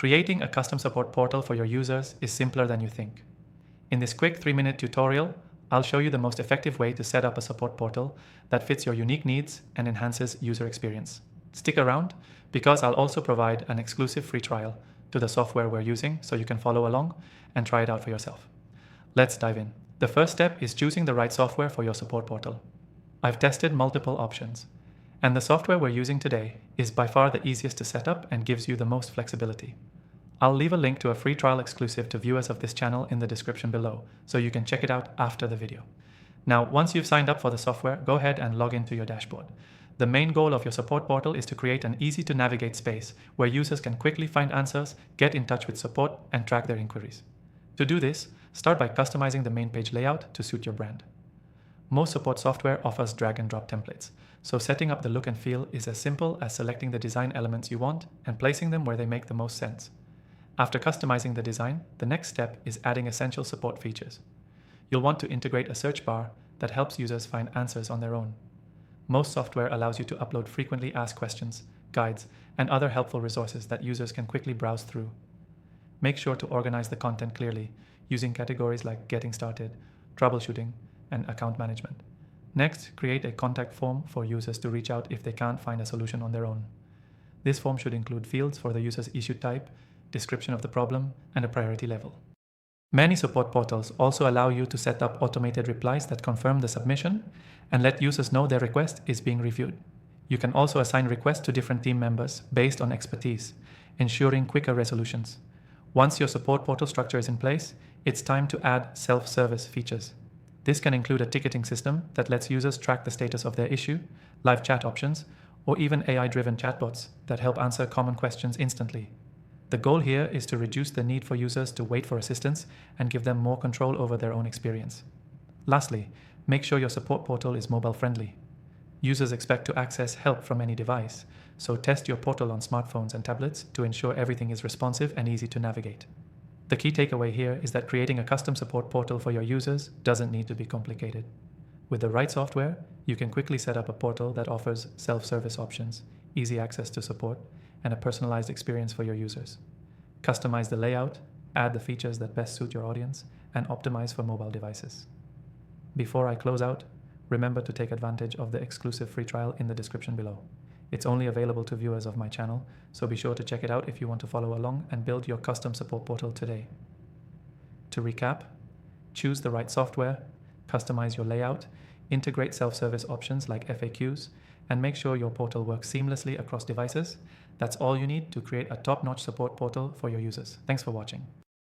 Creating a custom support portal for your users is simpler than you think. In this quick 3-minute tutorial, I'll show you the most effective way to set up a support portal that fits your unique needs and enhances user experience. Stick around because I'll also provide an exclusive free trial to the software we're using so you can follow along and try it out for yourself. Let's dive in. The first step is choosing the right software for your support portal. I've tested multiple options, and the software we're using today is by far the easiest to set up and gives you the most flexibility. I'll leave a link to a free trial exclusive to viewers of this channel in the description below, so you can check it out after the video. Now, once you've signed up for the software, go ahead and log into your dashboard. The main goal of your support portal is to create an easy-to-navigate space where users can quickly find answers, get in touch with support, and track their inquiries. To do this, start by customizing the main page layout to suit your brand. Most support software offers drag-and-drop templates, so setting up the look and feel is as simple as selecting the design elements you want and placing them where they make the most sense. After customizing the design, the next step is adding essential support features. You'll want to integrate a search bar that helps users find answers on their own. Most software allows you to upload frequently asked questions, guides, and other helpful resources that users can quickly browse through. Make sure to organize the content clearly, using categories like getting started, troubleshooting, and account management. Next, create a contact form for users to reach out if they can't find a solution on their own. This form should include fields for the user's issue type, description of the problem, and a priority level. Many support portals also allow you to set up automated replies that confirm the submission and let users know their request is being reviewed. You can also assign requests to different team members based on expertise, ensuring quicker resolutions. Once your support portal structure is in place, it's time to add self-service features. This can include a ticketing system that lets users track the status of their issue, live chat options, or even AI-driven chatbots that help answer common questions instantly. The goal here is to reduce the need for users to wait for assistance and give them more control over their own experience. Lastly, make sure your support portal is mobile-friendly. Users expect to access help from any device, so test your portal on smartphones and tablets to ensure everything is responsive and easy to navigate. The key takeaway here is that creating a custom support portal for your users doesn't need to be complicated. With the right software, you can quickly set up a portal that offers self-service options, easy access to support, and a personalized experience for your users. Customize the layout, add the features that best suit your audience, and optimize for mobile devices. Before I close out, remember to take advantage of the exclusive free trial in the description below. It's only available to viewers of my channel, so be sure to check it out if you want to follow along and build your custom support portal today. To recap, choose the right software, customize your layout, integrate self-service options like FAQs, and make sure your portal works seamlessly across devices. That's all you need to create a top-notch support portal for your users. Thanks for watching.